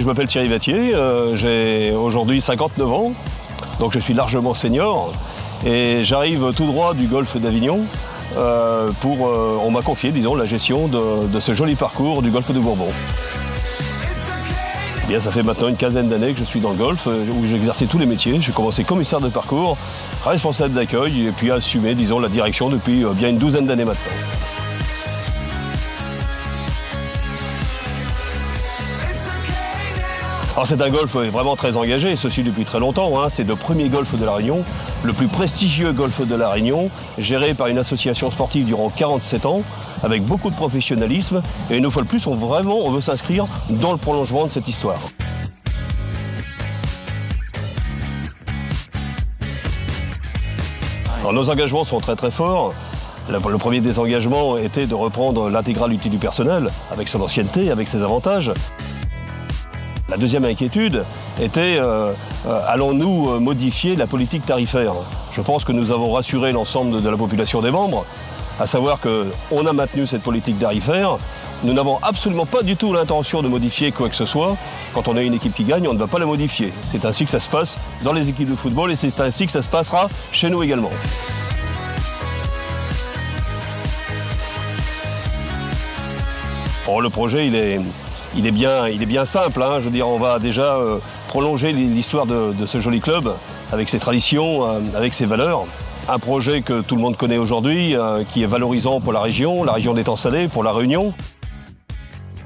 Je m'appelle Thierry Vattier, j'ai aujourd'hui 59 ans, donc je suis largement senior et j'arrive tout droit du golfe d'Avignon on m'a confié, disons, la gestion de ce joli parcours du golfe de Bourbon. Eh bien, ça fait maintenant une quinzaine d'années que je suis dans le golfe, où j'ai exercé tous les métiers. J'ai commencé commissaire de parcours, responsable d'accueil et puis assumé, disons, la direction depuis bien une douzaine d'années maintenant. Alors c'est un golf vraiment très engagé, ceci depuis très longtemps. C'est le premier golf de la Réunion, le plus prestigieux golf de la Réunion, géré par une association sportive durant 47 ans, avec beaucoup de professionnalisme. Et une fois de plus, on veut s'inscrire dans le prolongement de cette histoire. Alors, nos engagements sont très forts. Le premier des engagements était de reprendre l'intégralité du personnel, avec son ancienneté, avec ses avantages. La deuxième inquiétude était allons-nous modifier la politique tarifaire? Je pense que nous avons rassuré l'ensemble de la population des membres, à savoir qu'on a maintenu cette politique tarifaire. Nous n'avons absolument pas du tout l'intention de modifier quoi que ce soit. Quand on a une équipe qui gagne, on ne va pas la modifier. C'est ainsi que ça se passe dans les équipes de football et c'est ainsi que ça se passera chez nous également. Bon, le projet, il est bien simple. Je veux dire, on va déjà prolonger l'histoire de ce joli club avec ses traditions, avec ses valeurs. Un projet que tout le monde connaît aujourd'hui, qui est valorisant pour la région d'étang salé, pour la Réunion.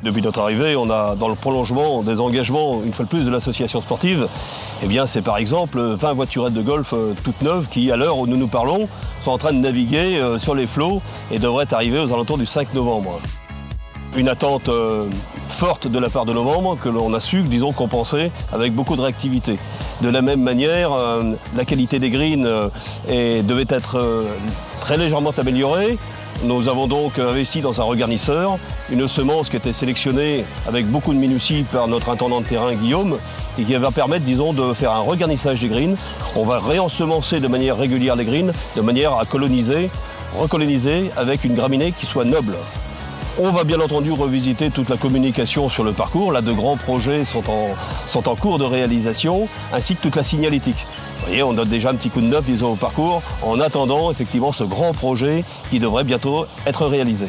Depuis notre arrivée, on a dans le prolongement des engagements, une fois de plus, de l'association sportive. Eh bien, c'est par exemple 20 voiturettes de golf toutes neuves qui, à l'heure où nous parlons, sont en train de naviguer sur les flots et devraient arriver aux alentours du 5 novembre. Une attente forte de la part de nos membres que l'on a su, disons, compenser avec beaucoup de réactivité. De la même manière, la qualité des greens devait être très légèrement améliorée. Nous avons donc investi dans un regarnisseur, une semence qui était sélectionnée avec beaucoup de minutie par notre intendant de terrain Guillaume et qui va permettre, disons, de faire un regarnissage des greens. On va réensemencer de manière régulière les greens, de manière à recoloniser avec une graminée qui soit noble. On va bien entendu revisiter toute la communication sur le parcours. Là, de grands projets sont en cours de réalisation, ainsi que toute la signalétique. Vous voyez, on donne déjà un petit coup de neuf, disons, au parcours, en attendant effectivement ce grand projet qui devrait bientôt être réalisé.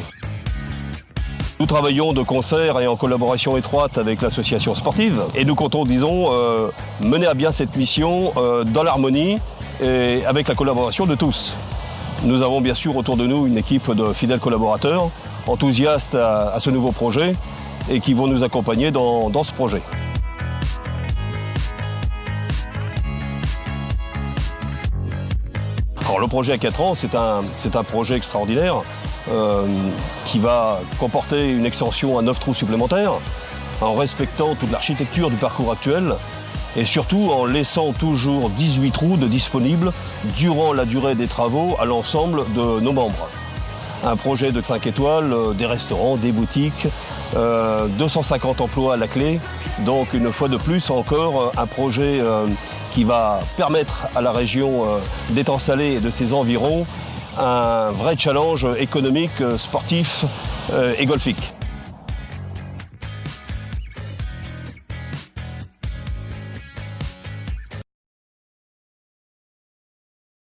Nous travaillons de concert et en collaboration étroite avec l'association sportive et nous comptons, disons, mener à bien cette mission dans l'harmonie et avec la collaboration de tous. Nous avons bien sûr autour de nous une équipe de fidèles collaborateurs, enthousiastes à ce nouveau projet et qui vont nous accompagner dans ce projet. Alors, le projet à 4 ans, c'est un projet extraordinaire qui va comporter une extension à 9 trous supplémentaires en respectant toute l'architecture du parcours actuel et surtout en laissant toujours 18 trous de disponibles durant la durée des travaux à l'ensemble de nos membres. Un projet de 5 étoiles, des restaurants, des boutiques, 250 emplois à la clé. Donc une fois de plus encore un projet qui va permettre à la région d'étang salé et de ses environs un vrai challenge économique, sportif et golfique.